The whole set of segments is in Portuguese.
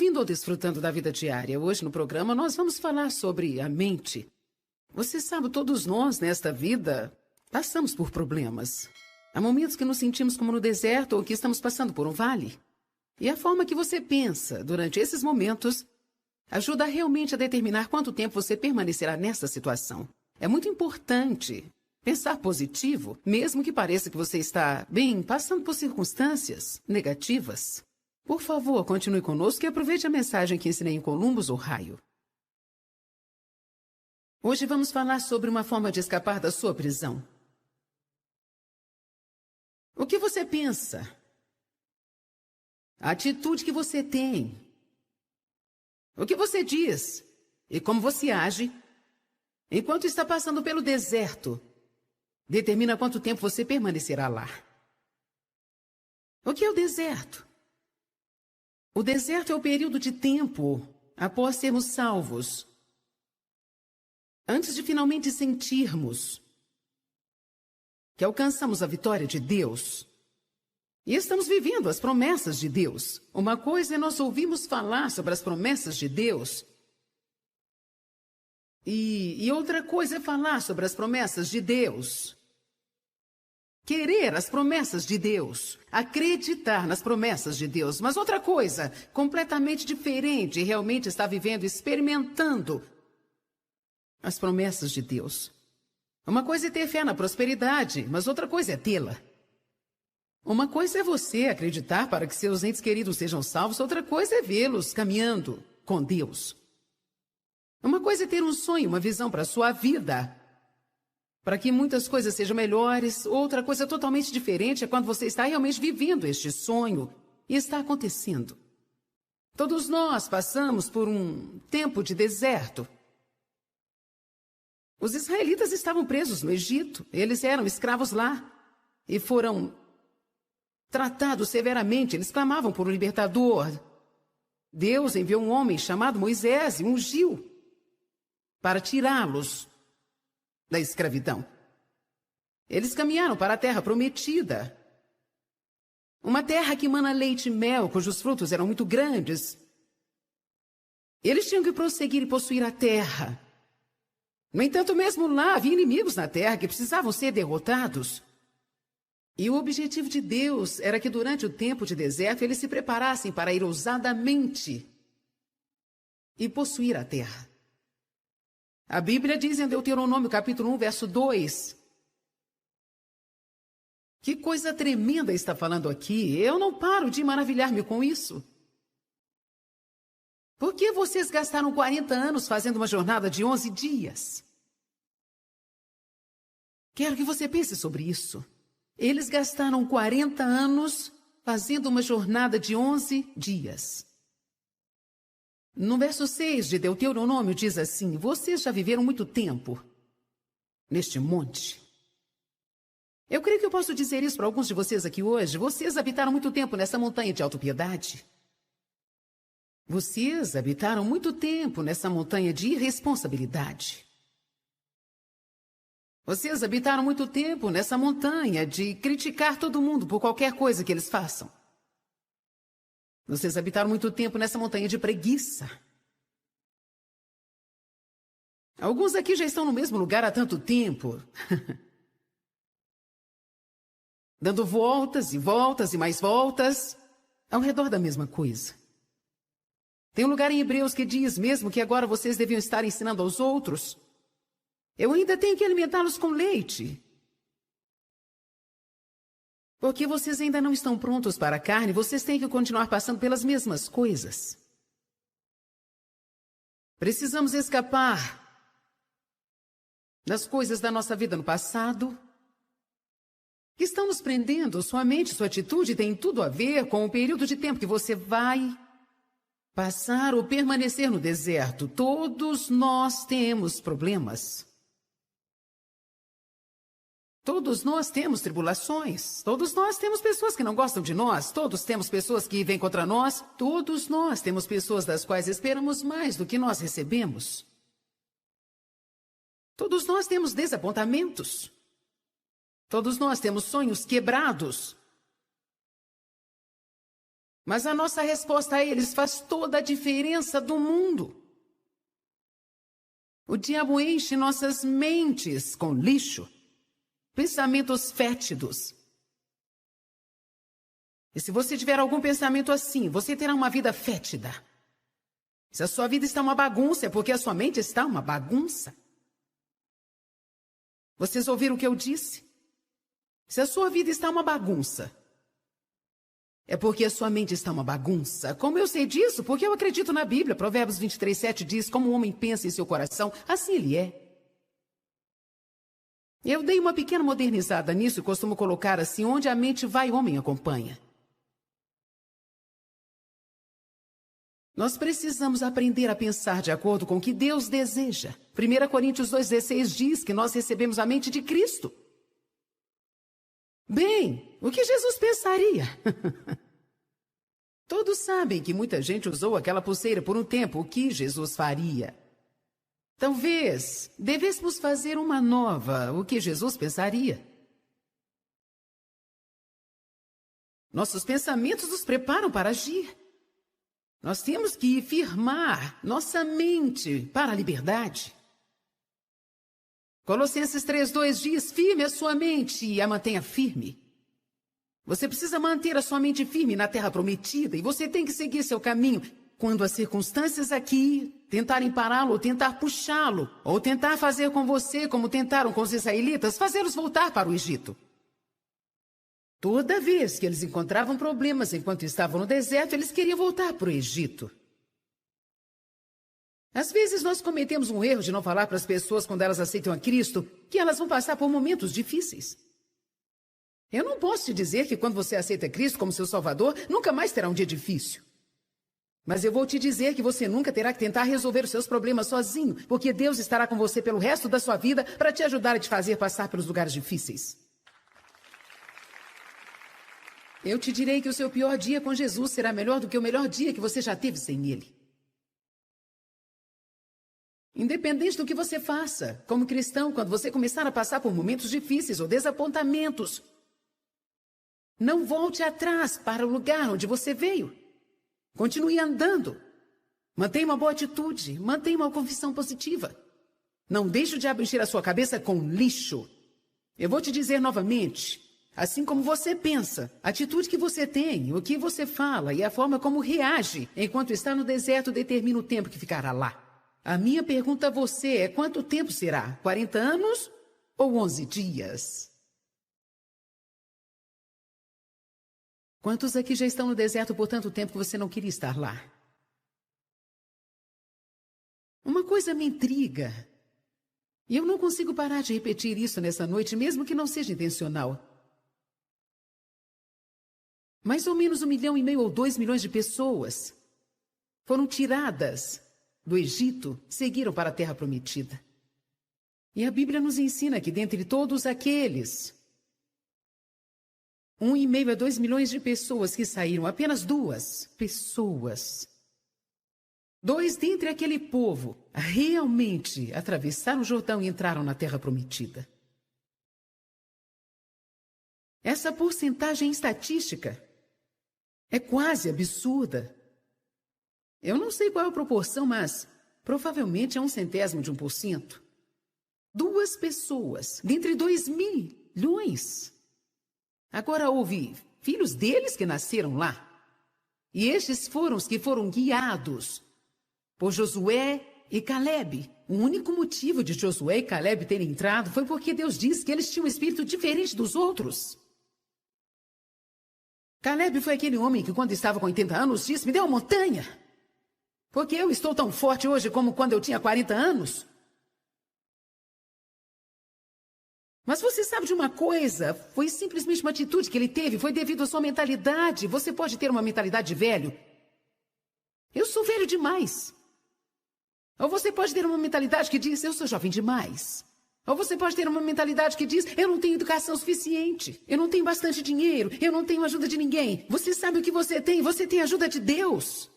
bem-vindo ao Desfrutando da Vida Diária. Hoje no programa nós vamos falar sobre a mente. Você sabe, todos nós nesta vida passamos por problemas. Há momentos que nos sentimos como no deserto ou que estamos passando por um vale. E a forma que você pensa durante esses momentos ajuda realmente a determinar quanto tempo você permanecerá nessa situação. É muito importante pensar positivo, mesmo que pareça que você está, passando por circunstâncias negativas. Por favor, continue conosco e aproveite a mensagem que ensinei em Columbus, Ohio. Hoje vamos falar sobre uma forma de escapar da sua prisão. O que você pensa? A atitude que você tem? O que você diz? E como você age? Enquanto está passando pelo deserto, determina quanto tempo você permanecerá lá. O que é o deserto? O deserto é o período de tempo após sermos salvos, antes de finalmente sentirmos que alcançamos a vitória de Deus e estamos vivendo as promessas de Deus. Uma coisa é nós ouvirmos falar sobre as promessas de Deus e outra coisa é falar sobre as promessas de Deus. Querer as promessas de Deus, acreditar nas promessas de Deus, mas outra coisa completamente diferente, realmente está vivendo, experimentando as promessas de Deus. Uma coisa é ter fé na prosperidade, mas outra coisa é tê-la. Uma coisa é você acreditar para que seus entes queridos sejam salvos, outra coisa é vê-los caminhando com Deus. Uma coisa é ter um sonho, uma visão para a sua vida, para que muitas coisas sejam melhores. Outra coisa totalmente diferente é quando você está realmente vivendo este sonho e está acontecendo. Todos nós passamos por um tempo de deserto. Os israelitas estavam presos no Egito. Eles eram escravos lá e foram tratados severamente. Eles clamavam por um libertador. Deus enviou um homem chamado Moisés e ungiu para tirá-los da escravidão. Eles caminharam para a terra prometida. Uma terra que emana leite e mel, cujos frutos eram muito grandes. Eles tinham que prosseguir e possuir a terra. No entanto, mesmo lá, havia inimigos na terra que precisavam ser derrotados. E o objetivo de Deus era que durante o tempo de deserto eles se preparassem para ir ousadamente e possuir a terra. A Bíblia diz em Deuteronômio capítulo 1, verso 2. Que coisa tremenda está falando aqui. Eu não paro de maravilhar-me com isso. Por que vocês gastaram 40 anos fazendo uma jornada de 11 dias? Quero que você pense sobre isso. Eles gastaram 40 anos fazendo uma jornada de 11 dias. No verso 6 de Deuteronômio diz assim: vocês já viveram muito tempo neste monte. Eu creio que eu posso dizer isso para alguns de vocês aqui hoje. Vocês habitaram muito tempo nessa montanha de autopiedade. Vocês habitaram muito tempo nessa montanha de irresponsabilidade. Vocês habitaram muito tempo nessa montanha de criticar todo mundo por qualquer coisa que eles façam. Vocês habitaram muito tempo nessa montanha de preguiça. Alguns aqui já estão no mesmo lugar há tanto tempo. Dando voltas e voltas e mais voltas ao redor da mesma coisa. Tem um lugar em Hebreus que diz mesmo que agora vocês deviam estar ensinando aos outros. Eu ainda tenho que alimentá-los com leite. Porque vocês ainda não estão prontos para a carne, vocês têm que continuar passando pelas mesmas coisas. Precisamos escapar das coisas da nossa vida no passado que estão nos prendendo. Sua mente, sua atitude tem tudo a ver com o período de tempo que você vai passar ou permanecer no deserto. Todos nós temos problemas. Todos nós temos tribulações. Todos nós temos pessoas que não gostam de nós. Todos temos pessoas que vêm contra nós. Todos nós temos pessoas das quais esperamos mais do que nós recebemos. Todos nós temos desapontamentos. Todos nós temos sonhos quebrados. Mas a nossa resposta a eles faz toda a diferença do mundo. O diabo enche nossas mentes com lixo, pensamentos fétidos. E se você tiver algum pensamento assim, você terá uma vida fétida. Se a sua vida está uma bagunça, é porque a sua mente está uma bagunça. Vocês ouviram o que eu disse? Se a sua vida está uma bagunça, é porque a sua mente está uma bagunça. Como eu sei disso? Porque eu acredito na Bíblia. Provérbios 23:7 diz, como o homem pensa em seu coração, assim ele é. Eu dei uma pequena modernizada nisso e costumo colocar assim, onde a mente vai, o homem acompanha. Nós precisamos aprender a pensar de acordo com o que Deus deseja. 1 Coríntios 2,16 diz que nós recebemos a mente de Cristo. Bem, o que Jesus pensaria? Todos sabem que muita gente usou aquela pulseira por um tempo. O que Jesus faria? Talvez devêssemos fazer uma nova. O que Jesus pensaria? Nossos pensamentos nos preparam para agir. Nós temos que firmar nossa mente para a liberdade. Colossenses 3:2 diz, firme a sua mente e a mantenha firme. Você precisa manter a sua mente firme na terra prometida e você tem que seguir seu caminho. Quando as circunstâncias aqui tentarem pará-lo, ou tentar puxá-lo, ou tentar fazer com você como tentaram com os israelitas, fazê-los voltar para o Egito. Toda vez que eles encontravam problemas enquanto estavam no deserto, eles queriam voltar para o Egito. Às vezes nós cometemos um erro de não falar para as pessoas quando elas aceitam a Cristo que elas vão passar por momentos difíceis. Eu não posso te dizer que quando você aceita Cristo como seu Salvador, nunca mais terá um dia difícil. Mas eu vou te dizer que você nunca terá que tentar resolver os seus problemas sozinho, porque Deus estará com você pelo resto da sua vida para te ajudar a te fazer passar pelos lugares difíceis. Eu te direi que o seu pior dia com Jesus será melhor do que o melhor dia que você já teve sem Ele. Independente do que você faça, como cristão, quando você começar a passar por momentos difíceis ou desapontamentos, não volte atrás para o lugar onde você veio. Continue andando. Mantenha uma boa atitude. Mantenha uma confissão positiva. Não deixe o diabo encher a sua cabeça com lixo. Eu vou te dizer novamente, assim como você pensa, a atitude que você tem, o que você fala e a forma como reage enquanto está no deserto determina o tempo que ficará lá. A minha pergunta a você é quanto tempo será? 40 anos ou 11 dias? Quantos aqui já estão no deserto por tanto tempo que você não queria estar lá? Uma coisa me intriga. E eu não consigo parar de repetir isso nessa noite, mesmo que não seja intencional. Mais ou menos 1,5 milhão ou 2 milhões de pessoas foram tiradas do Egito, seguiram para a Terra Prometida. E a Bíblia nos ensina que dentre todos aqueles 1,5 a 2 milhões de pessoas que saíram, apenas 2 pessoas, 2 dentre aquele povo, realmente atravessaram o Jordão e entraram na Terra Prometida. Essa porcentagem estatística é quase absurda. Eu não sei qual é a proporção, mas provavelmente é 0,01%. 2 pessoas, dentre 2 milhões. Agora houve filhos deles que nasceram lá. E estes foram os que foram guiados por Josué e Caleb. O único motivo de Josué e Caleb terem entrado foi porque Deus disse que eles tinham um espírito diferente dos outros. Caleb foi aquele homem que, quando estava com 80 anos, disse, me dê uma montanha. Porque eu estou tão forte hoje como quando eu tinha 40 anos. Mas você sabe de uma coisa? Foi simplesmente uma atitude que ele teve, foi devido à sua mentalidade. Você pode ter uma mentalidade de velho. Eu sou velho demais. Ou você pode ter uma mentalidade que diz, eu sou jovem demais. Ou você pode ter uma mentalidade que diz, eu não tenho educação suficiente, eu não tenho bastante dinheiro, eu não tenho ajuda de ninguém. Você sabe o que você tem a ajuda de Deus.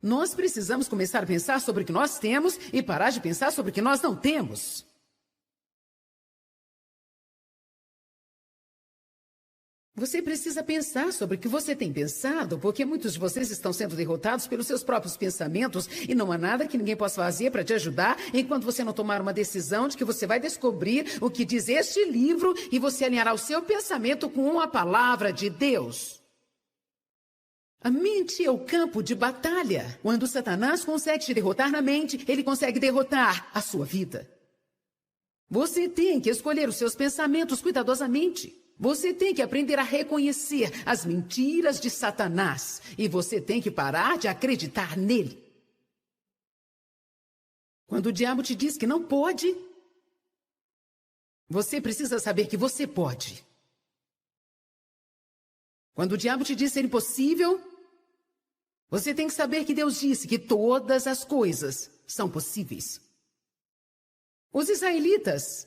Nós precisamos começar a pensar sobre o que nós temos e parar de pensar sobre o que nós não temos. Você precisa pensar sobre o que você tem pensado, porque muitos de vocês estão sendo derrotados pelos seus próprios pensamentos e não há nada que ninguém possa fazer para te ajudar enquanto você não tomar uma decisão de que você vai descobrir o que diz este livro e você alinhará o seu pensamento com a palavra de Deus. A mente é o campo de batalha. Quando Satanás consegue te derrotar na mente, ele consegue derrotar a sua vida. Você tem que escolher os seus pensamentos cuidadosamente. Você tem que aprender a reconhecer as mentiras de Satanás. E você tem que parar de acreditar nele. Quando o diabo te diz que não pode, você precisa saber que você pode. Quando o diabo te diz ser impossível, você tem que saber que Deus disse que todas as coisas são possíveis. Os israelitas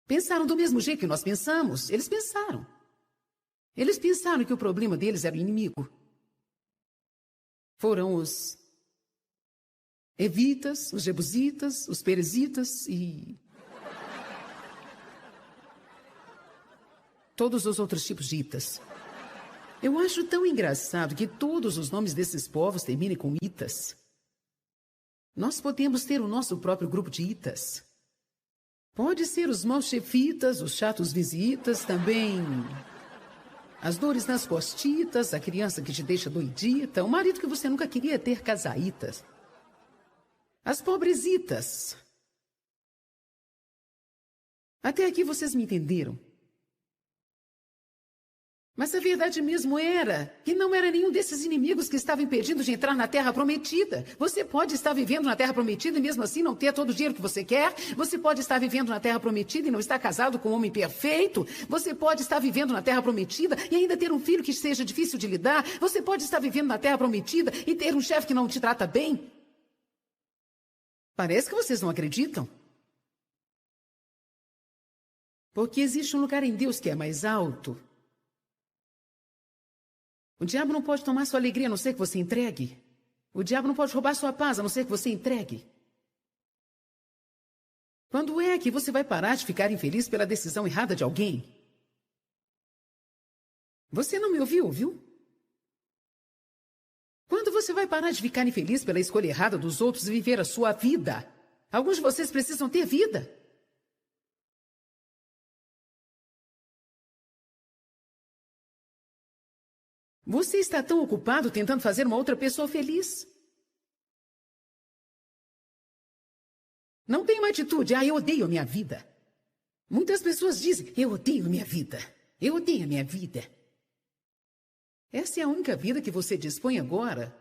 pensaram do mesmo jeito que nós pensamos. Eles pensaram. Eles pensaram que o problema deles era o inimigo. Foram os evitas, os jebusitas, os perezitas e todos os outros tipos de itas. Eu acho tão engraçado que todos os nomes desses povos terminem com itas. Nós podemos ter o nosso próprio grupo de itas. Pode ser os maus chefitas, os chatos visitas, também as dores nas costitas, a criança que te deixa doidita, o marido que você nunca queria ter, casaitas. As pobresitas. Até aqui vocês me entenderam. Mas a verdade mesmo era que não era nenhum desses inimigos que estava impedindo de entrar na Terra Prometida. Você pode estar vivendo na Terra Prometida e mesmo assim não ter todo o dinheiro que você quer. Você pode estar vivendo na Terra Prometida e não estar casado com um homem perfeito. Você pode estar vivendo na Terra Prometida e ainda ter um filho que seja difícil de lidar. Você pode estar vivendo na Terra Prometida e ter um chefe que não te trata bem. Parece que vocês não acreditam. Porque existe um lugar em Deus que é mais alto. O diabo não pode tomar sua alegria a não ser que você entregue. O diabo não pode roubar sua paz a não ser que você entregue. Quando é que você vai parar de ficar infeliz pela decisão errada de alguém? Você não me ouviu, viu? Quando você vai parar de ficar infeliz pela escolha errada dos outros e viver a sua vida? Alguns de vocês precisam ter vida. Você está tão ocupado tentando fazer uma outra pessoa feliz. Não tem uma atitude, eu odeio a minha vida. Muitas pessoas dizem, eu odeio a minha vida. Eu odeio a minha vida. Essa é a única vida que você dispõe agora.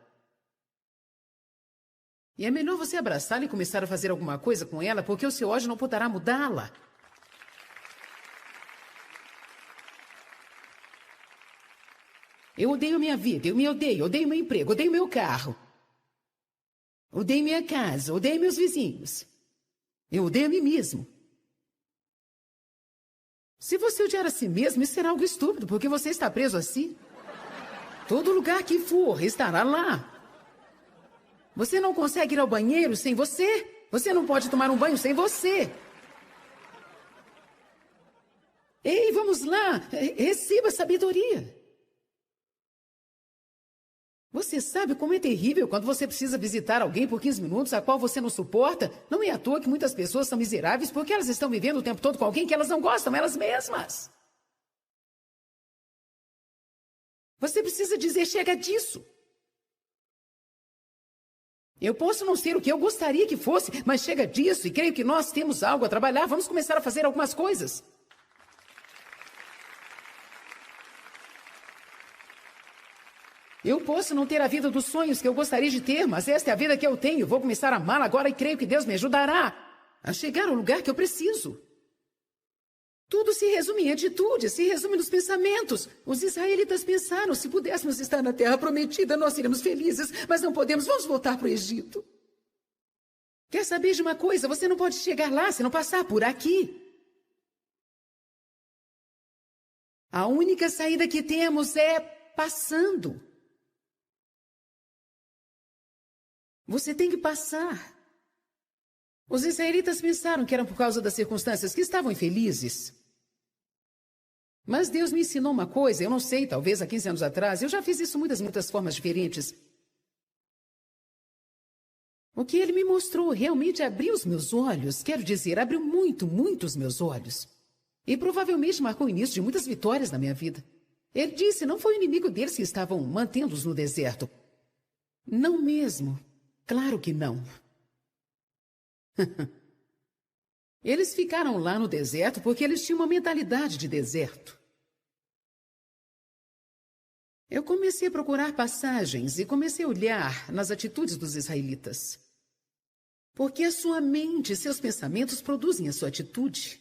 E é melhor você abraçá-la e começar a fazer alguma coisa com ela, porque o seu ódio não poderá mudá-la. Eu odeio minha vida, eu me odeio meu emprego, odeio meu carro. Odeio minha casa, odeio meus vizinhos. Eu odeio a mim mesmo. Se você odiar a si mesmo, isso será algo estúpido, porque você está preso a si. Todo lugar que for, estará lá. Você não consegue ir ao banheiro sem você. Você não pode tomar um banho sem você. Ei, vamos lá, receba sabedoria. Você sabe como é terrível quando você precisa visitar alguém por 15 minutos a qual você não suporta? Não é à toa que muitas pessoas são miseráveis porque elas estão vivendo o tempo todo com alguém que elas não gostam, elas mesmas. Você precisa dizer, chega disso. Eu posso não ser o que eu gostaria que fosse, mas chega disso e creio que nós temos algo a trabalhar. Vamos começar a fazer algumas coisas. Eu posso não ter a vida dos sonhos que eu gostaria de ter, mas esta é a vida que eu tenho. Vou começar a amá-la agora e creio que Deus me ajudará a chegar ao lugar que eu preciso. Tudo se resume em atitude, se resume nos pensamentos. Os israelitas pensaram, se pudéssemos estar na terra prometida, nós seríamos felizes, mas não podemos, vamos voltar para o Egito. Quer saber de uma coisa? Você não pode chegar lá se não passar por aqui. A única saída que temos é passando. Você tem que passar. Os israelitas pensaram que eram por causa das circunstâncias que estavam infelizes. Mas Deus me ensinou uma coisa, eu não sei, talvez há 15 anos atrás, eu já fiz isso muitas formas diferentes. O que ele me mostrou realmente abriu os meus olhos, quero dizer, abriu muito os meus olhos. E provavelmente marcou o início de muitas vitórias na minha vida. Ele disse, não foi o inimigo deles que estavam mantendo-os no deserto. Não mesmo. Claro que não. Eles ficaram lá no deserto porque eles tinham uma mentalidade de deserto. Eu comecei a procurar passagens e comecei a olhar nas atitudes dos israelitas. Porque a sua mente e seus pensamentos produzem a sua atitude.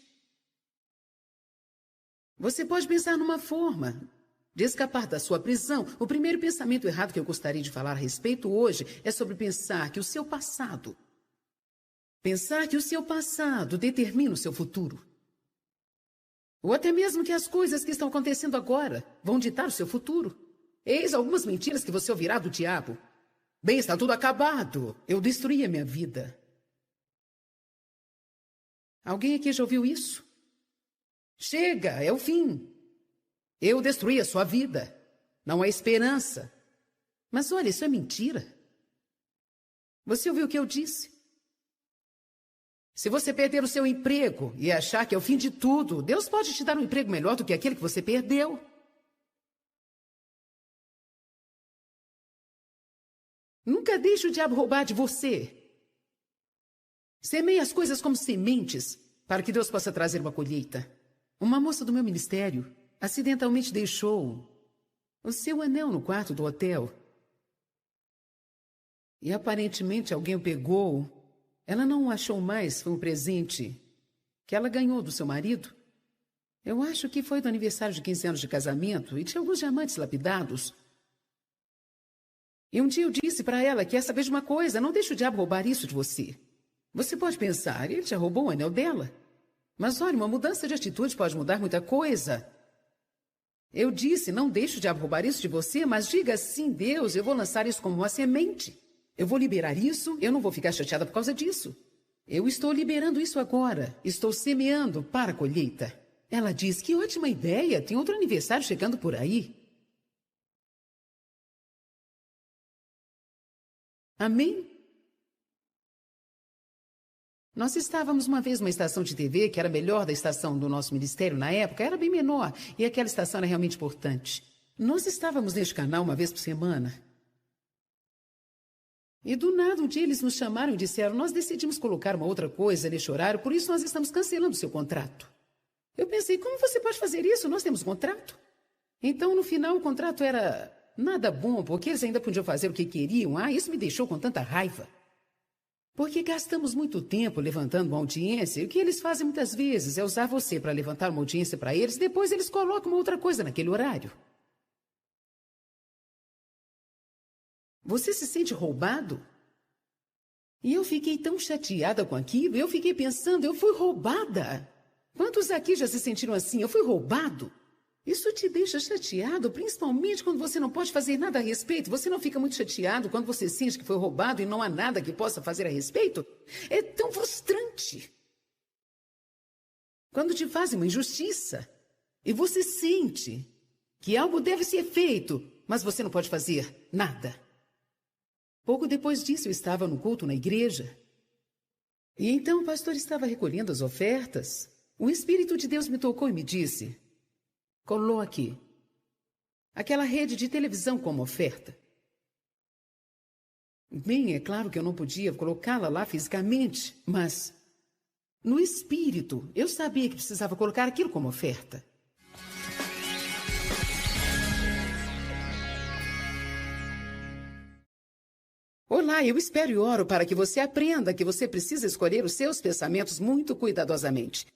Você pode pensar numa forma de escapar da sua prisão. O primeiro pensamento errado que eu gostaria de falar a respeito hoje é sobre pensar que o seu passado determina o seu futuro. Ou até mesmo que as coisas que estão acontecendo agora vão ditar o seu futuro. Eis algumas mentiras que você ouvirá do diabo. Bem, está tudo acabado. Eu destruí a minha vida. Alguém aqui já ouviu isso? Chega, é o fim. Eu destruí a sua vida. Não há esperança. Mas olha, isso é mentira. Você ouviu o que eu disse? Se você perder o seu emprego e achar que é o fim de tudo, Deus pode te dar um emprego melhor do que aquele que você perdeu. Nunca deixe o diabo roubar de você. Semeie as coisas como sementes para que Deus possa trazer uma colheita. Uma moça do meu ministério acidentalmente deixou o seu anel no quarto do hotel. E aparentemente alguém o pegou. Ela não o achou mais, foi um presente que ela ganhou do seu marido. Eu acho que foi do aniversário de 15 anos de casamento e tinha alguns diamantes lapidados. E um dia eu disse para ela que essa vez de uma coisa, não deixe o diabo roubar isso de você. Você pode pensar, ele já roubou o anel dela. Mas olha, uma mudança de atitude pode mudar muita coisa. Eu disse, não deixe o diabo roubar isso de você, mas diga sim, Deus, eu vou lançar isso como uma semente. Eu vou liberar isso, eu não vou ficar chateada por causa disso. Eu estou liberando isso agora, estou semeando para a colheita. Ela disse, que ótima ideia, tem outro aniversário chegando por aí. Amém? Nós estávamos uma vez numa estação de TV que era melhor da estação do nosso ministério na época, era bem menor, e aquela estação era realmente importante. Nós estávamos neste canal uma vez por semana. E do nada um dia eles nos chamaram e disseram, nós decidimos colocar uma outra coisa neste horário, por isso nós estamos cancelando o seu contrato. Eu pensei, como você pode fazer isso? Nós temos contrato. Então no final o contrato era nada bom, porque eles ainda podiam fazer o que queriam. Ah, isso me deixou com tanta raiva. Porque gastamos muito tempo levantando uma audiência, e o que eles fazem muitas vezes é usar você para levantar uma audiência para eles, depois eles colocam uma outra coisa naquele horário. Você se sente roubado? E eu fiquei tão chateada com aquilo, eu fiquei pensando, eu fui roubada. Quantos aqui já se sentiram assim? Eu fui roubado? Isso te deixa chateado, principalmente quando você não pode fazer nada a respeito. Você não fica muito chateado quando você sente que foi roubado e não há nada que possa fazer a respeito? É tão frustrante. Quando te fazem uma injustiça e você sente que algo deve ser feito, mas você não pode fazer nada. Pouco depois disso, eu estava no culto na igreja. E então o pastor estava recolhendo as ofertas. O Espírito de Deus me tocou e me disse, coloque aquela rede de televisão como oferta. Bem, é claro que eu não podia colocá-la lá fisicamente, mas no espírito eu sabia que precisava colocar aquilo como oferta. Olá, eu espero e oro para que você aprenda que você precisa escolher os seus pensamentos muito cuidadosamente.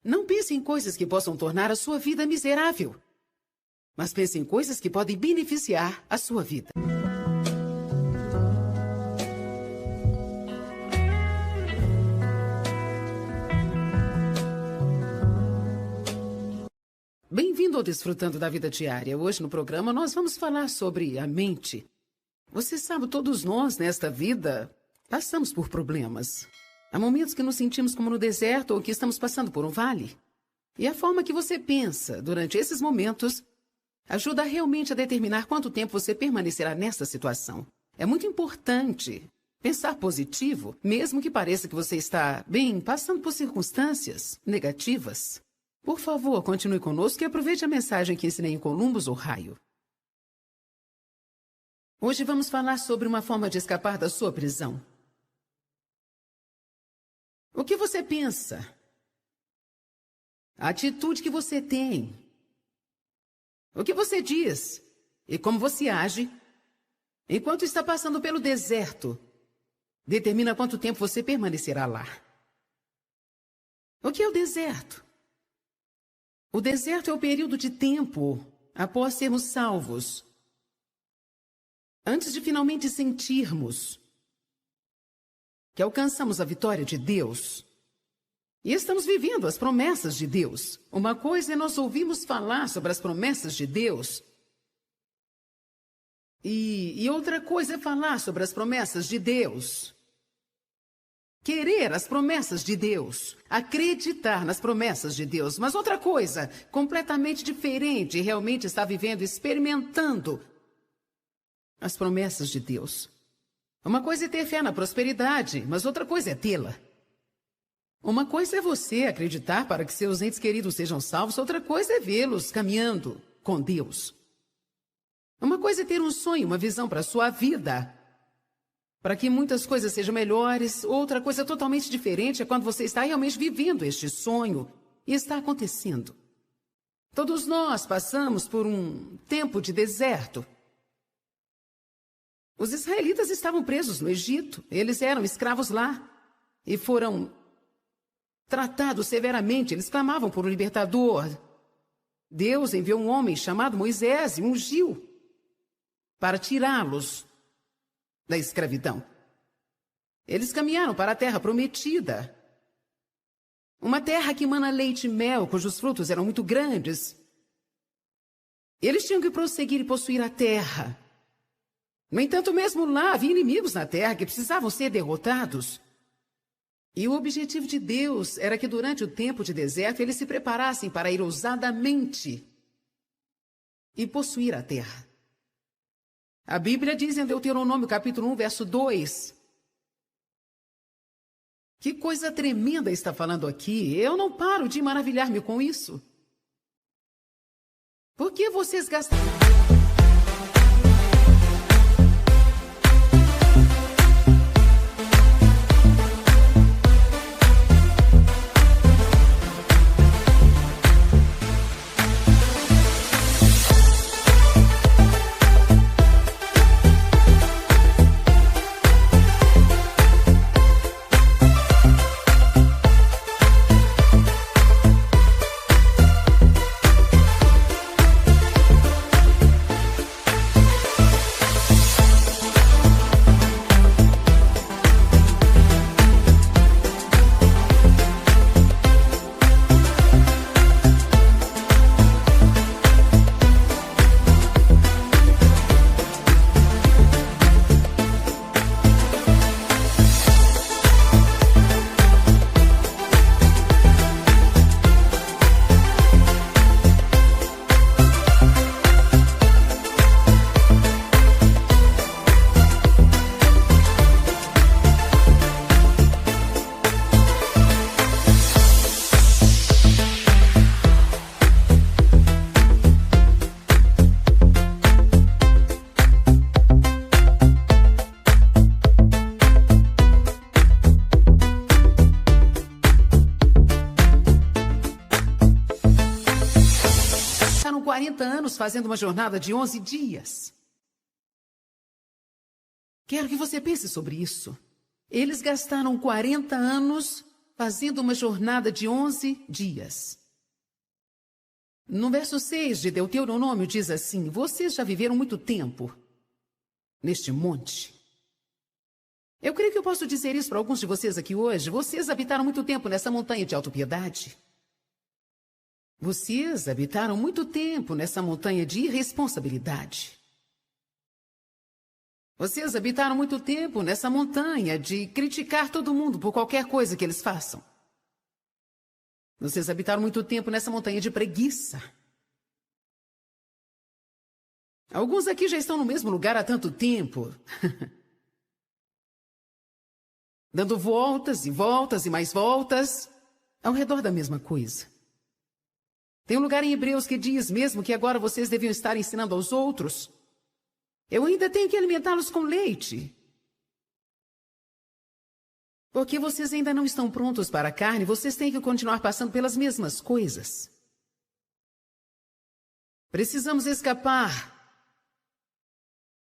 Não pense em coisas que possam tornar a sua vida miserável, mas pense em coisas que podem beneficiar a sua vida. Bem-vindo ao Desfrutando da Vida Diária. Hoje no programa nós vamos falar sobre a mente. Você sabe, todos nós nesta vida passamos por problemas. Há momentos que nos sentimos como no deserto ou que estamos passando por um vale. E a forma que você pensa durante esses momentos ajuda realmente a determinar quanto tempo você permanecerá nessa situação. É muito importante pensar positivo, mesmo que pareça que você está, passando por circunstâncias negativas. Por favor, continue conosco e aproveite a mensagem que ensinei em Columbus, Ohio. Hoje vamos falar sobre uma forma de escapar da sua prisão. O que você pensa? A atitude que você tem? O que você diz? E como você age? Enquanto está passando pelo deserto, determina quanto tempo você permanecerá lá. O que é o deserto? O deserto é o período de tempo após sermos salvos, antes de finalmente sentirmos que alcançamos a vitória de Deus e estamos vivendo as promessas de Deus. Uma coisa é nós ouvirmos falar sobre as promessas de Deus e outra coisa é falar sobre as promessas de Deus. Querer as promessas de Deus, acreditar nas promessas de Deus, mas outra coisa completamente diferente, realmente está vivendo, experimentando as promessas de Deus. Uma coisa é ter fé na prosperidade, mas outra coisa é tê-la. Uma coisa é você acreditar para que seus entes queridos sejam salvos, outra coisa é vê-los caminhando com Deus. Uma coisa é ter um sonho, uma visão para a sua vida, para que muitas coisas sejam melhores. Outra coisa totalmente diferente é quando você está realmente vivendo este sonho e está acontecendo. Todos nós passamos por um tempo de deserto. Os israelitas estavam presos no Egito. Eles eram escravos lá e foram tratados severamente. Eles clamavam por um libertador. Deus enviou um homem chamado Moisés e ungiu para tirá-los da escravidão. Eles caminharam para a terra prometida. Uma terra que mana leite e mel, cujos frutos eram muito grandes. Eles tinham que prosseguir e possuir a terra. No entanto, mesmo lá, havia inimigos na terra que precisavam ser derrotados. E o objetivo de Deus era que durante o tempo de deserto eles se preparassem para ir ousadamente e possuir a terra. A Bíblia diz em Deuteronômio capítulo 1, verso 2. Que coisa tremenda está falando aqui. Eu não paro de maravilhar-me com isso. Por que vocês gastam... Passaram 40 anos fazendo uma jornada de 11 dias. Quero que você pense sobre isso. Eles gastaram 40 anos fazendo uma jornada de 11 dias. No verso 6 de Deuteronômio diz assim: vocês já viveram muito tempo neste monte. Eu creio que eu posso dizer isso para alguns de vocês aqui hoje. Vocês habitaram muito tempo nessa montanha de autopiedade. Vocês habitaram muito tempo nessa montanha de irresponsabilidade. Vocês habitaram muito tempo nessa montanha de criticar todo mundo por qualquer coisa que eles façam. Vocês habitaram muito tempo nessa montanha de preguiça. Alguns aqui já estão no mesmo lugar há tanto tempo. Dando voltas e voltas e mais voltas ao redor da mesma coisa. Tem um lugar em Hebreus que diz mesmo que agora vocês deviam estar ensinando aos outros. Eu ainda tenho que alimentá-los com leite. Porque vocês ainda não estão prontos para a carne, vocês têm que continuar passando pelas mesmas coisas. Precisamos escapar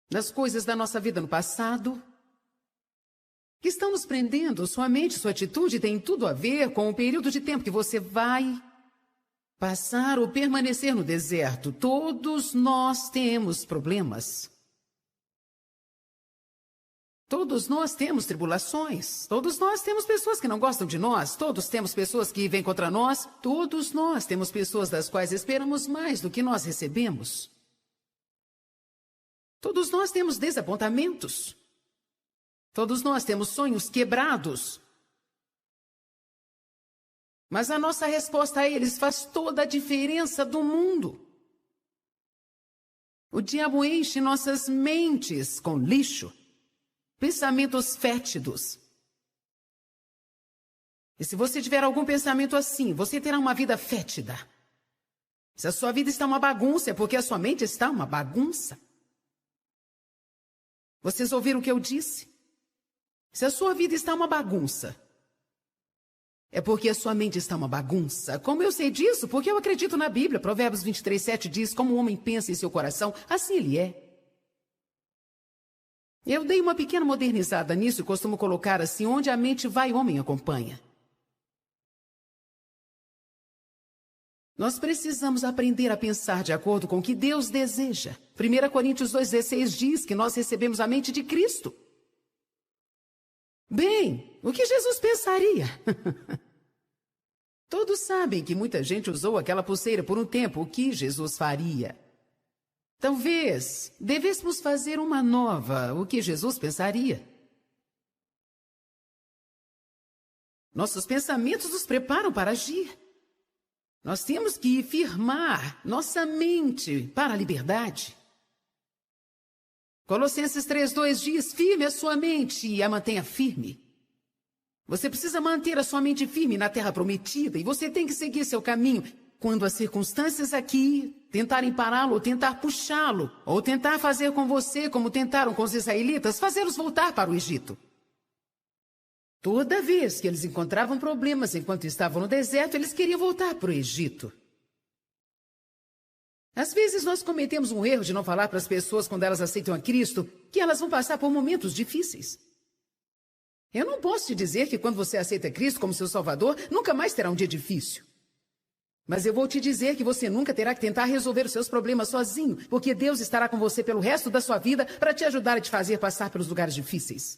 das coisas da nossa vida no passado, que estão nos prendendo. Sua mente, sua atitude tem tudo a ver com o período de tempo que você vai passar ou permanecer no deserto. Todos nós temos problemas. Todos nós temos tribulações. Todos nós temos pessoas que não gostam de nós. Todos temos pessoas que vêm contra nós. Todos nós temos pessoas das quais esperamos mais do que nós recebemos. Todos nós temos desapontamentos. Todos nós temos sonhos quebrados. Mas a nossa resposta a eles faz toda a diferença do mundo. O diabo enche nossas mentes com lixo, pensamentos fétidos. E se você tiver algum pensamento assim, você terá uma vida fétida. Se a sua vida está uma bagunça, é porque a sua mente está uma bagunça. Vocês ouviram o que eu disse? Se a sua vida está uma bagunça, é porque a sua mente está uma bagunça. Como eu sei disso? Porque eu acredito na Bíblia. Provérbios 23:7 diz, como o homem pensa em seu coração, assim ele é. Eu dei uma pequena modernizada nisso e costumo colocar assim, onde a mente vai, o homem acompanha. Nós precisamos aprender a pensar de acordo com o que Deus deseja. 1 Coríntios 2,16 diz que nós recebemos a mente de Cristo. Bem, o que Jesus pensaria? Todos sabem que muita gente usou aquela pulseira por um tempo. O que Jesus faria? Talvez devêssemos fazer uma nova. O que Jesus pensaria? Nossos pensamentos nos preparam para agir. Nós temos que firmar nossa mente para a liberdade. Colossenses 3:2 diz, firme a sua mente e a mantenha firme. Você precisa manter a sua mente firme na terra prometida e você tem que seguir seu caminho. Quando as circunstâncias aqui tentarem pará-lo, ou tentar puxá-lo, ou tentar fazer com você como tentaram com os israelitas, fazê-los voltar para o Egito. Toda vez que eles encontravam problemas enquanto estavam no deserto, eles queriam voltar para o Egito. Às vezes nós cometemos um erro de não falar para as pessoas quando elas aceitam a Cristo que elas vão passar por momentos difíceis. Eu não posso te dizer que quando você aceita Cristo como seu Salvador, nunca mais terá um dia difícil. Mas eu vou te dizer que você nunca terá que tentar resolver os seus problemas sozinho, porque Deus estará com você pelo resto da sua vida para te ajudar a te fazer passar pelos lugares difíceis.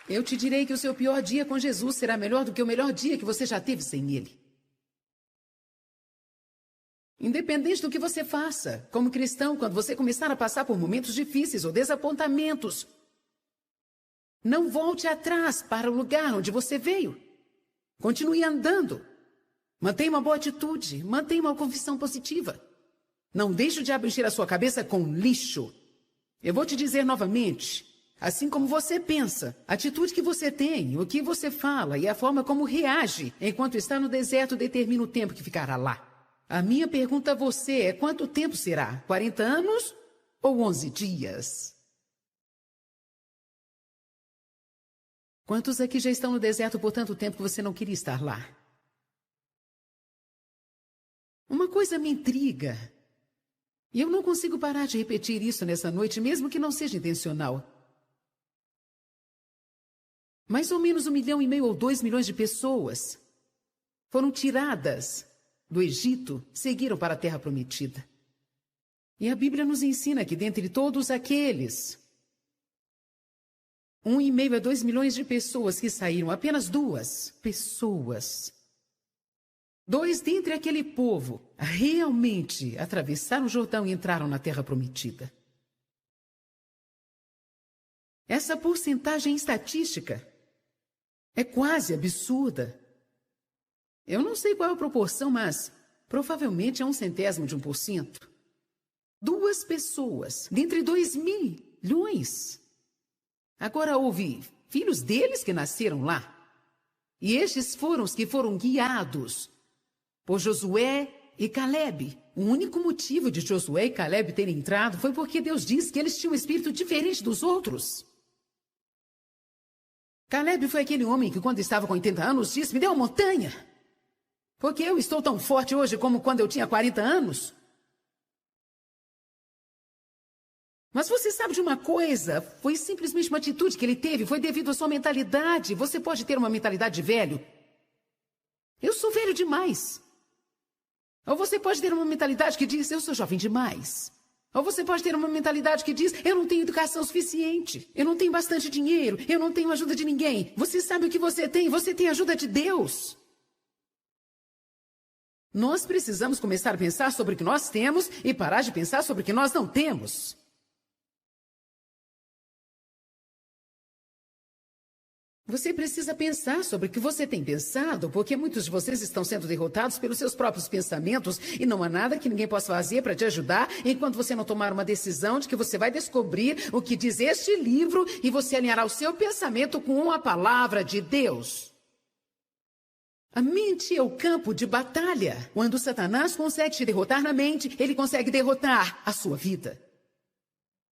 Eu te direi que o seu pior dia com Jesus será melhor do que o melhor dia que você já teve sem Ele. Independente do que você faça, como cristão, quando você começar a passar por momentos difíceis ou desapontamentos, não volte atrás para o lugar onde você veio. Continue andando. Mantenha uma boa atitude. Mantenha uma confissão positiva. Não deixe o diabo encher a sua cabeça com lixo. Eu vou te dizer novamente, assim como você pensa, a atitude que você tem, o que você fala e a forma como reage enquanto está no deserto determina o tempo que ficará lá. A minha pergunta a você é, quanto tempo será? 40 anos ou 11 dias? Quantos aqui já estão no deserto por tanto tempo que você não queria estar lá? Uma coisa me intriga. E eu não consigo parar de repetir isso nessa noite, mesmo que não seja intencional. Mais ou menos 1,5 milhão ou 2 milhões de pessoas foram tiradas do Egito, seguiram para a Terra Prometida. E a Bíblia nos ensina que dentre todos aqueles 1,5 a 2 milhões de pessoas que saíram, apenas 2 pessoas, 2 dentre aquele povo, realmente atravessaram o Jordão e entraram na Terra Prometida. Essa porcentagem estatística é quase absurda. Eu não sei qual é a proporção, mas provavelmente é 0,01%. 2 pessoas, dentre 2 milhões. Agora houve filhos deles que nasceram lá. E estes foram os que foram guiados por Josué e Calebe. O único motivo de Josué e Calebe terem entrado foi porque Deus disse que eles tinham um espírito diferente dos outros. Calebe foi aquele homem que, quando estava com 80 anos, disse: me dê uma montanha, porque eu estou tão forte hoje como quando eu tinha 40 anos. Mas você sabe de uma coisa? Foi simplesmente uma atitude que ele teve, foi devido à sua mentalidade. Você pode ter uma mentalidade de velho. Eu sou velho demais. Ou você pode ter uma mentalidade que diz: eu sou jovem demais. Ou você pode ter uma mentalidade que diz: eu não tenho educação suficiente, eu não tenho bastante dinheiro, eu não tenho ajuda de ninguém. Você sabe o que você tem a ajuda de Deus. Nós precisamos começar a pensar sobre o que nós temos e parar de pensar sobre o que nós não temos. Você precisa pensar sobre o que você tem pensado, porque muitos de vocês estão sendo derrotados pelos seus próprios pensamentos e não há nada que ninguém possa fazer para te ajudar enquanto você não tomar uma decisão de que você vai descobrir o que diz este livro e você alinhará o seu pensamento com a palavra de Deus. A mente é o campo de batalha. Quando Satanás consegue te derrotar na mente, ele consegue derrotar a sua vida.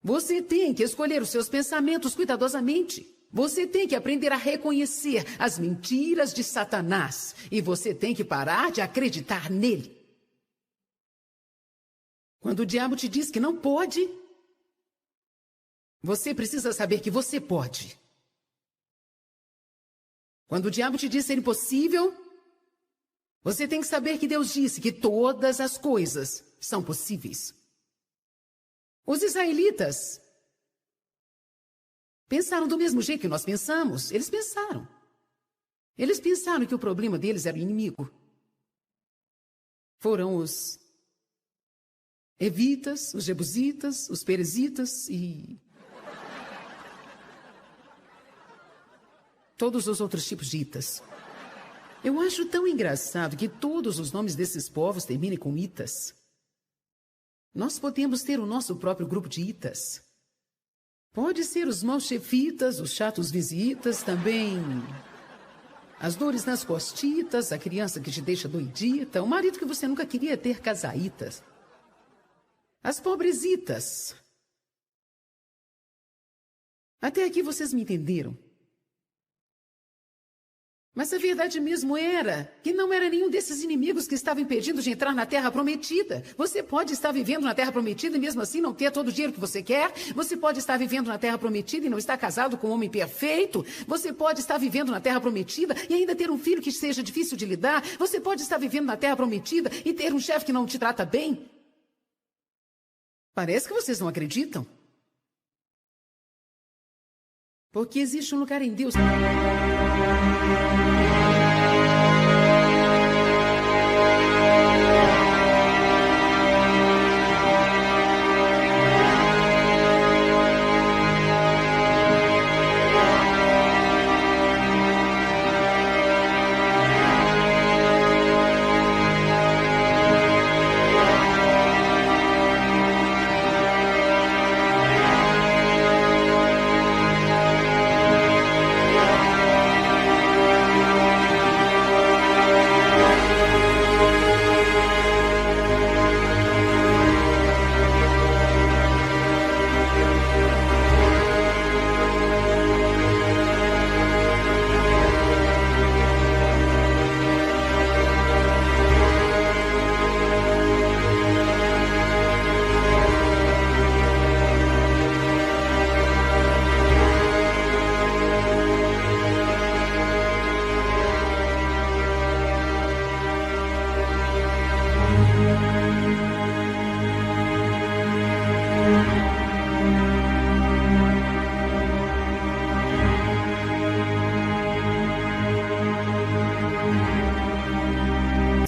Você tem que escolher os seus pensamentos cuidadosamente. Você tem que aprender a reconhecer as mentiras de Satanás. E você tem que parar de acreditar nele. Quando o diabo te diz que não pode, você precisa saber que você pode. Quando o diabo te diz ser impossível, você tem que saber que Deus disse que todas as coisas são possíveis. Os israelitas pensaram do mesmo jeito que nós pensamos. Eles pensaram. Eles pensaram que o problema deles era o inimigo. Foram os evitas, os jebusitas, os perezitas e todos os outros tipos de itas. Eu acho tão engraçado que todos os nomes desses povos terminem com itas. Nós podemos ter o nosso próprio grupo de itas. Pode ser os maus chefitas, os chatos visitas, também as dores nas costitas, a criança que te deixa doidita, o marido que você nunca queria ter, casaitas. As pobresitas. Até aqui vocês me entenderam. Mas a verdade mesmo era que não era nenhum desses inimigos que estava impedindo de entrar na Terra Prometida. Você pode estar vivendo na Terra Prometida e mesmo assim não ter todo o dinheiro que você quer. Você pode estar vivendo na Terra Prometida e não estar casado com um homem perfeito. Você pode estar vivendo na Terra Prometida e ainda ter um filho que seja difícil de lidar. Você pode estar vivendo na Terra Prometida e ter um chefe que não te trata bem. Parece que vocês não acreditam. Porque existe um lugar em Deus.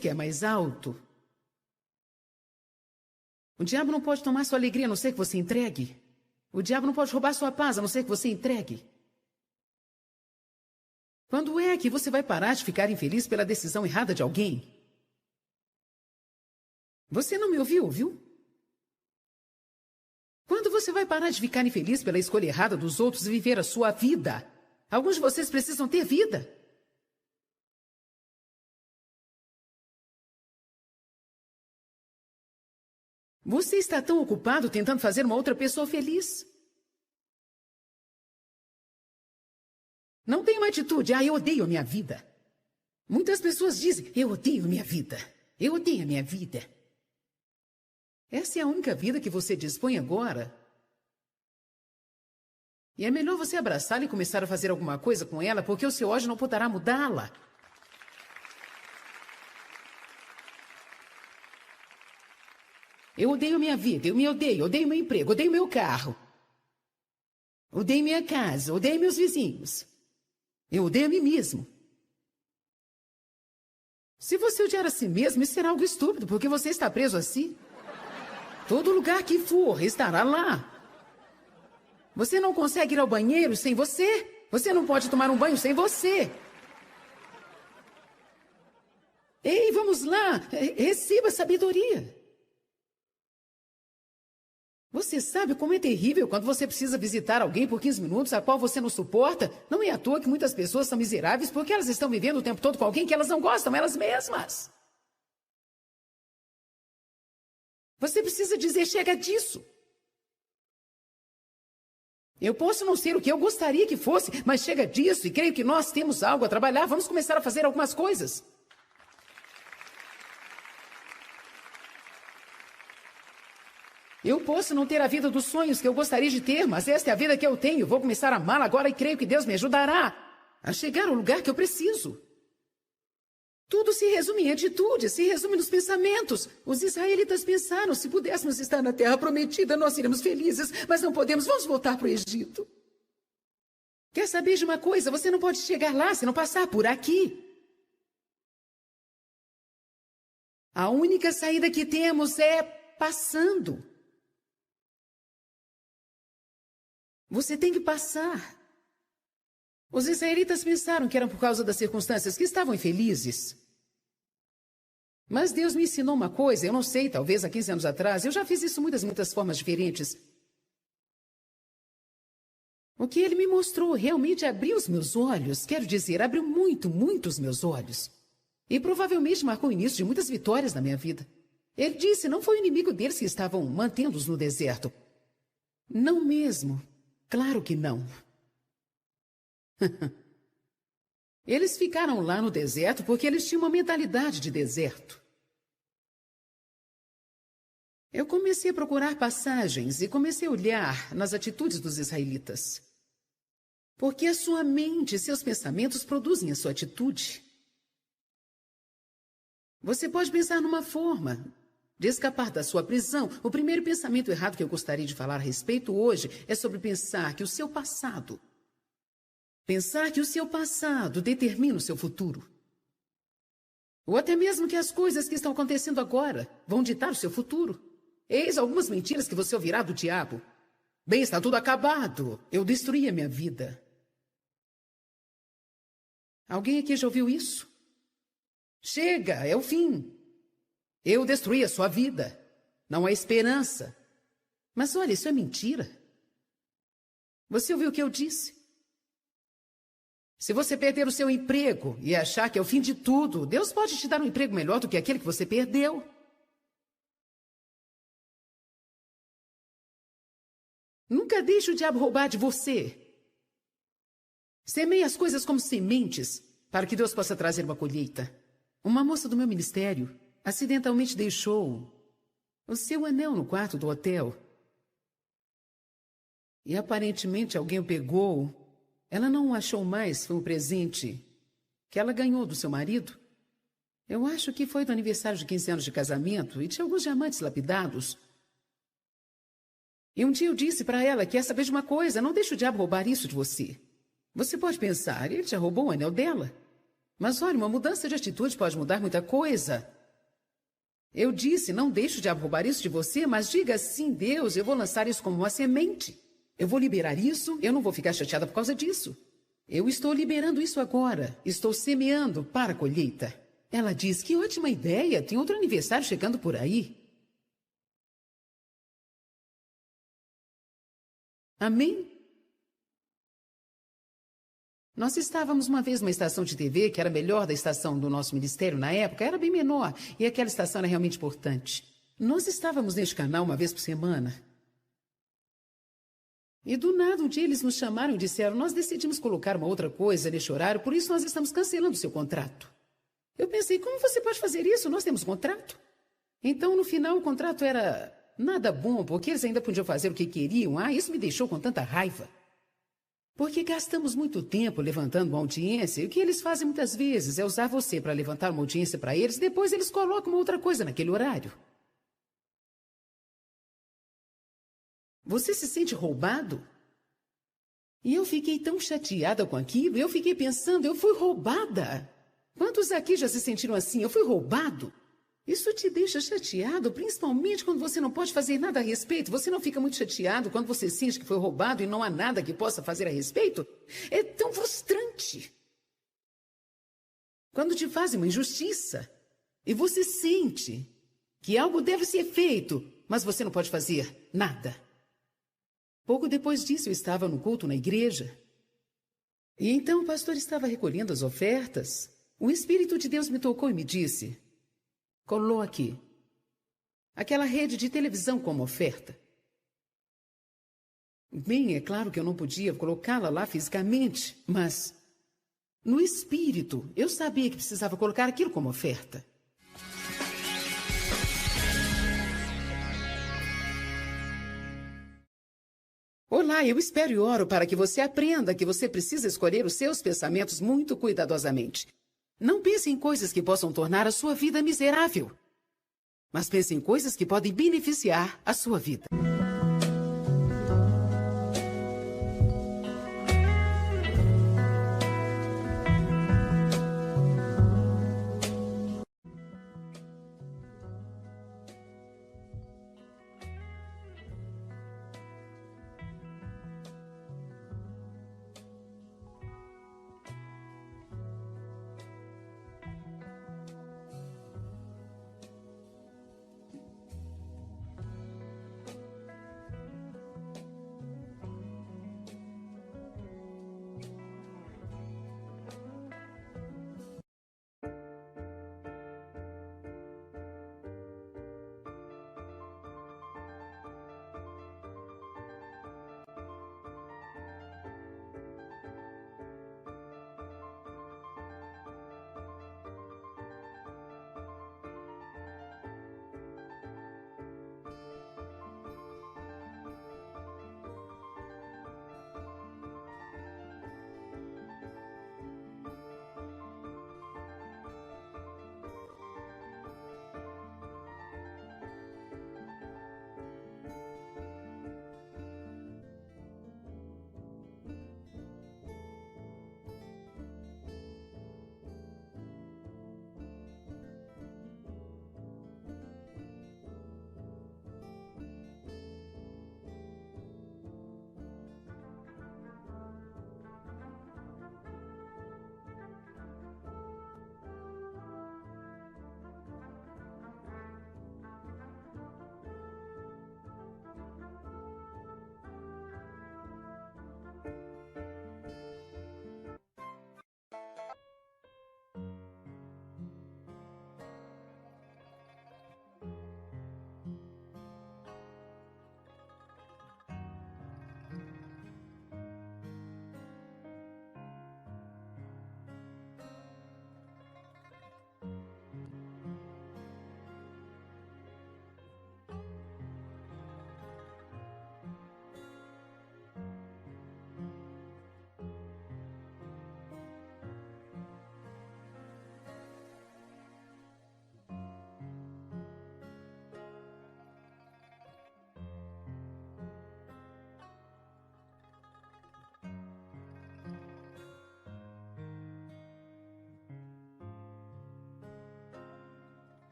Que é mais alto. O diabo não pode tomar sua alegria a não ser que você entregue. O diabo não pode roubar sua paz a não ser que você entregue. Quando é que você vai parar de ficar infeliz pela decisão errada de alguém? Você não me ouviu, viu? Quando você vai parar de ficar infeliz pela escolha errada dos outros e viver a sua vida? Alguns de vocês precisam ter vida. Você está tão ocupado tentando fazer uma outra pessoa feliz. Não tem uma atitude, eu odeio a minha vida. Muitas pessoas dizem, eu odeio a minha vida. Eu odeio a minha vida. Essa é a única vida que você dispõe agora. E é melhor você abraçá-la e começar a fazer alguma coisa com ela, porque o seu ódio não poderá mudá-la. Eu odeio minha vida, eu me odeio, odeio meu emprego, odeio meu carro. Odeio minha casa, odeio meus vizinhos. Eu odeio a mim mesmo. Se você odiar a si mesmo, isso será algo estúpido, porque você está preso a si. Todo lugar que for, estará lá. Você não consegue ir ao banheiro sem você. Você não pode tomar um banho sem você. Ei, vamos lá, receba sabedoria. Você sabe como é terrível quando você precisa visitar alguém por 15 minutos, a qual você não suporta? Não é à toa que muitas pessoas são miseráveis porque elas estão vivendo o tempo todo com alguém que elas não gostam, elas mesmas. Você precisa dizer, chega disso. Eu posso não ser o que eu gostaria que fosse, mas chega disso e creio que nós temos algo a trabalhar. Vamos começar a fazer algumas coisas. Eu posso não ter a vida dos sonhos que eu gostaria de ter, mas esta é a vida que eu tenho. Vou começar a amá-la agora e creio que Deus me ajudará a chegar ao lugar que eu preciso. Tudo se resume em atitude, se resume nos pensamentos. Os israelitas pensaram, se pudéssemos estar na terra prometida, nós seríamos felizes, mas não podemos, vamos voltar para o Egito. Quer saber de uma coisa? Você não pode chegar lá se não passar por aqui. A única saída que temos é passando. Você tem que passar. Os israelitas pensaram que eram por causa das circunstâncias que estavam infelizes. Mas Deus me ensinou uma coisa, eu não sei, talvez há 15 anos atrás, eu já fiz isso muitas formas diferentes. O que ele me mostrou realmente abriu os meus olhos, quero dizer, abriu muito os meus olhos. E provavelmente marcou o início de muitas vitórias na minha vida. Ele disse, não foi o inimigo deles que estavam mantendo-os no deserto. Não mesmo. Claro que não. Eles ficaram lá no deserto porque eles tinham uma mentalidade de deserto. Eu comecei a procurar passagens e comecei a olhar nas atitudes dos israelitas. Porque a sua mente e seus pensamentos produzem a sua atitude. Você pode pensar numa forma de escapar da sua prisão. O primeiro pensamento errado que eu gostaria de falar a respeito hoje é sobre pensar que o seu passado determina o seu futuro. Ou até mesmo que as coisas que estão acontecendo agora vão ditar o seu futuro. Eis algumas mentiras que você ouvirá do diabo. Bem, está tudo acabado. Eu destruí a minha vida. Alguém aqui já ouviu isso? Chega, é o fim. Eu destruí a sua vida. Não há esperança. Mas olha, isso é mentira. Você ouviu o que eu disse? Se você perder o seu emprego e achar que é o fim de tudo, Deus pode te dar um emprego melhor do que aquele que você perdeu. Nunca deixe o diabo roubar de você. Semeie as coisas como sementes para que Deus possa trazer uma colheita. Uma moça do meu ministério acidentalmente deixou o seu anel no quarto do hotel. E aparentemente alguém o pegou. Ela não o achou mais, foi um presente que ela ganhou do seu marido. Eu acho que foi do aniversário de 15 anos de casamento e tinha alguns diamantes lapidados. E um dia eu disse para ela, quer saber de uma coisa, não deixe o diabo roubar isso de você. Você pode pensar, ele já roubou o anel dela. Mas olha, uma mudança de atitude pode mudar muita coisa. Eu disse, não deixe o diabo roubar isso de você, mas diga sim, Deus, eu vou lançar isso como uma semente. Eu vou liberar isso, eu não vou ficar chateada por causa disso. Eu estou liberando isso agora. Estou semeando para a colheita. Ela diz, que ótima ideia, tem outro aniversário chegando por aí. Amém? Nós estávamos uma vez numa estação de TV, que era a melhor da estação do nosso ministério na época, era bem menor, e aquela estação era realmente importante. Nós estávamos neste canal uma vez por semana. E do nada, um dia eles nos chamaram e disseram, nós decidimos colocar uma outra coisa neste horário, por isso nós estamos cancelando o seu contrato. Eu pensei, como você pode fazer isso? Nós temos contrato. Então, no final, o contrato era nada bom, porque eles ainda podiam fazer o que queriam. Ah, isso me deixou com tanta raiva. Porque gastamos muito tempo levantando uma audiência, e o que eles fazem muitas vezes é usar você para levantar uma audiência para eles, depois eles colocam uma outra coisa naquele horário. Você se sente roubado? E eu fiquei tão chateada com aquilo, eu fiquei pensando, eu fui roubada. Quantos aqui já se sentiram assim? Eu fui roubado? Isso te deixa chateado, principalmente quando você não pode fazer nada a respeito. Você não fica muito chateado quando você sente que foi roubado e não há nada que possa fazer a respeito? É tão frustrante. Quando te fazem uma injustiça e você sente que algo deve ser feito, mas você não pode fazer nada. Pouco depois disso, eu estava no culto na igreja. E então o pastor estava recolhendo as ofertas. O Espírito de Deus me tocou e me disse, coloque aquela rede de televisão como oferta. Bem, é claro que eu não podia colocá-la lá fisicamente, mas no espírito eu sabia que precisava colocar aquilo como oferta. Olá, eu espero e oro para que você aprenda que você precisa escolher os seus pensamentos muito cuidadosamente. Não pense em coisas que possam tornar a sua vida miserável, mas pense em coisas que podem beneficiar a sua vida.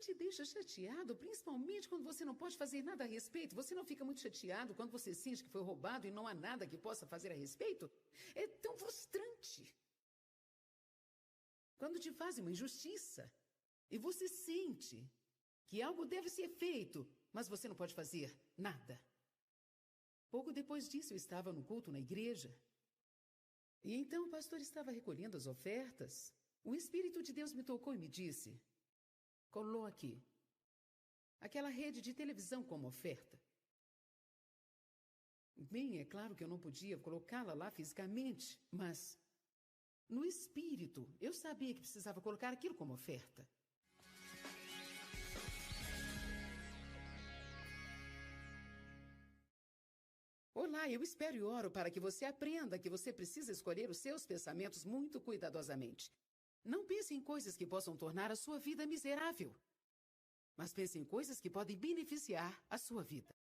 te deixa chateado, principalmente quando você não pode fazer nada a respeito? Você não fica muito chateado quando você sente que foi roubado e não há nada que possa fazer a respeito? É tão frustrante. Quando te fazem uma injustiça e você sente que algo deve ser feito, mas você não pode fazer nada. Pouco depois disso, eu estava no culto na igreja. E então o pastor estava recolhendo as ofertas. O Espírito de Deus me tocou e me disse: coloque aquela rede de televisão como oferta. Bem, é claro que eu não podia colocá-la lá fisicamente, mas no espírito eu sabia que precisava colocar aquilo como oferta. Olá, eu espero e oro para que você aprenda que você precisa escolher os seus pensamentos muito cuidadosamente. Não pense em coisas que possam tornar a sua vida miserável, mas pense em coisas que podem beneficiar a sua vida.